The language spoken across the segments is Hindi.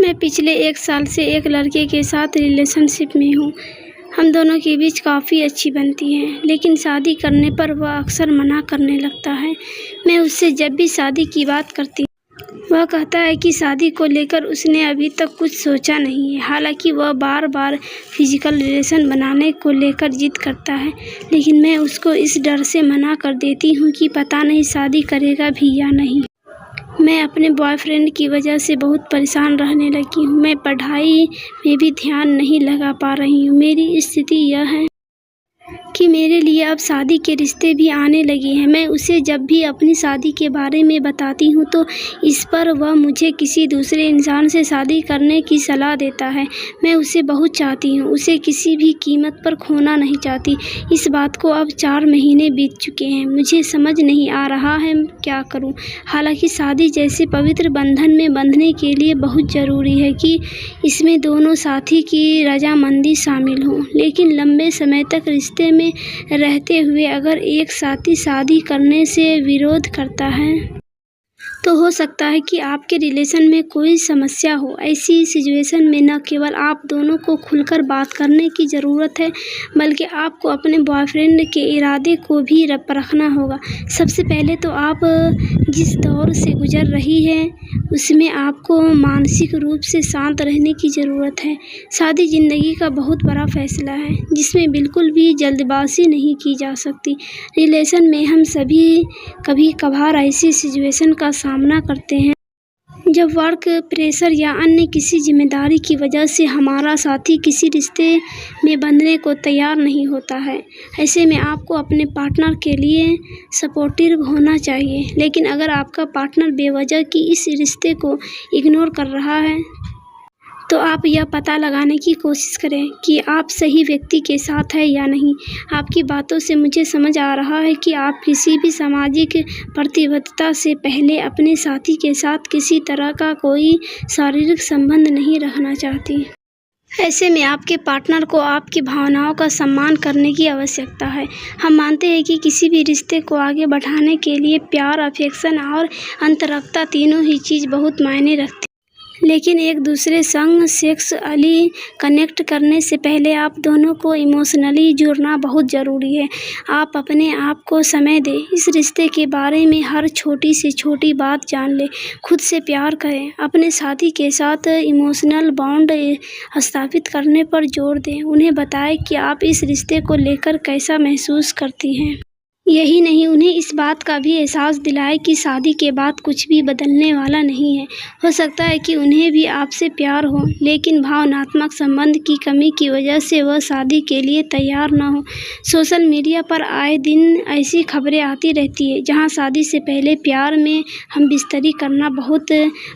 मैं पिछले 1 साल से एक लड़के के साथ रिलेशनशिप में हूँ। हम दोनों के बीच काफ़ी अच्छी बनती है, लेकिन शादी करने पर वह अक्सर मना करने लगता है। मैं उससे जब भी शादी की बात करती हूँ, वह कहता है कि शादी को लेकर उसने अभी तक कुछ सोचा नहीं है। हालांकि वह बार-बार फिजिकल रिलेशन बनाने को लेकर जिद करता है, लेकिन मैं उसको इस डर से मना कर देती हूँ कि पता नहीं शादी करेगा भी या नहीं। मैं अपने बॉयफ्रेंड की वजह से बहुत परेशान रहने लगी हूँ। मैं पढ़ाई में भी ध्यान नहीं लगा पा रही हूँ। मेरी स्थिति यह है कि मेरे लिए अब शादी के रिश्ते भी आने लगे हैं। मैं उसे जब भी अपनी शादी के बारे में बताती हूँ तो इस पर वह मुझे किसी दूसरे इंसान से शादी करने की सलाह देता है। मैं उसे बहुत चाहती हूँ, उसे किसी भी कीमत पर खोना नहीं चाहती। इस बात को अब 4 महीने बीत चुके हैं। मुझे समझ नहीं आ रहा है क्या करूँ। हालांकि शादी जैसे पवित्र बंधन में बंधने के लिए बहुत ज़रूरी है कि इसमें दोनों साथी की रजामंदी शामिल हो, लेकिन लंबे समय तक रिश्ते में रहते हुए अगर एक साथी शादी करने से विरोध करता है तो हो सकता है कि आपके रिलेशन में कोई समस्या हो। ऐसी सिचुएशन में न केवल आप दोनों को खुलकर बात करने की ज़रूरत है, बल्कि आपको अपने बॉयफ्रेंड के इरादे को भी परखना होगा। सबसे पहले तो आप जिस दौर से गुजर रही हैं उसमें आपको मानसिक रूप से शांत रहने की ज़रूरत है। शादी ज़िंदगी का बहुत बड़ा फैसला है, जिसमें बिल्कुल भी जल्दबाजी नहीं की जा सकती। रिलेशन में हम सभी कभी कभार ऐसी सिचुएशन का सामना करते हैं जब वर्क प्रेशर या अन्य किसी जिम्मेदारी की वजह से हमारा साथी किसी रिश्ते में बंधने को तैयार नहीं होता है। ऐसे में आपको अपने पार्टनर के लिए सपोर्टिव होना चाहिए, लेकिन अगर आपका पार्टनर बेवजह की इस रिश्ते को इग्नोर कर रहा है तो आप यह पता लगाने की कोशिश करें कि आप सही व्यक्ति के साथ हैं या नहीं। आपकी बातों से मुझे समझ आ रहा है कि आप किसी भी सामाजिक प्रतिबद्धता से पहले अपने साथी के साथ किसी तरह का कोई शारीरिक संबंध नहीं रखना चाहती। ऐसे में आपके पार्टनर को आपकी भावनाओं का सम्मान करने की आवश्यकता है। हम मानते हैं कि किसी भी रिश्ते को आगे बढ़ाने के लिए प्यार, अफेक्शन और अंतरंगता तीनों ही चीज़ बहुत मायने रखती, लेकिन एक दूसरे संग सेक्सुअली कनेक्ट करने से पहले आप दोनों को इमोशनली जुड़ना बहुत ज़रूरी है। आप अपने आप को समय दें, इस रिश्ते के बारे में हर छोटी से छोटी बात जान लें, खुद से प्यार करें, अपने साथी के साथ इमोशनल बॉन्ड स्थापित करने पर जोर दें। उन्हें बताएं कि आप इस रिश्ते को लेकर कैसा महसूस करती हैं। यही नहीं, उन्हें इस बात का भी एहसास दिलाएं कि शादी के बाद कुछ भी बदलने वाला नहीं है। हो सकता है कि उन्हें भी आपसे प्यार हो, लेकिन भावनात्मक संबंध की कमी की वजह से वह शादी के लिए तैयार न हो। सोशल मीडिया पर आए दिन ऐसी खबरें आती रहती है जहां शादी से पहले प्यार में हम बिस्तरी करना बहुत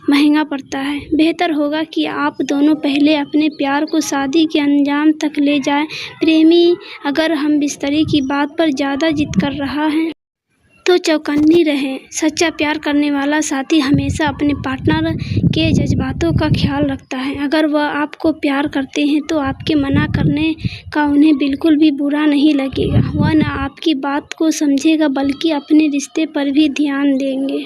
महंगा पड़ता है। बेहतर होगा कि आप दोनों पहले अपने प्यार को शादी के अंजाम तक ले जाएं। प्रेमी अगर हम बिस्तरी की बात पर ज़्यादा जिद कर रहा है तो चौकन्नी रहें। सच्चा प्यार करने वाला साथी हमेशा अपने पार्टनर के जज्बातों का ख्याल रखता है। अगर वह आपको प्यार करते हैं तो आपके मना करने का उन्हें बिल्कुल भी बुरा नहीं लगेगा। वह न आपकी बात को समझेगा बल्कि अपने रिश्ते पर भी ध्यान देंगे।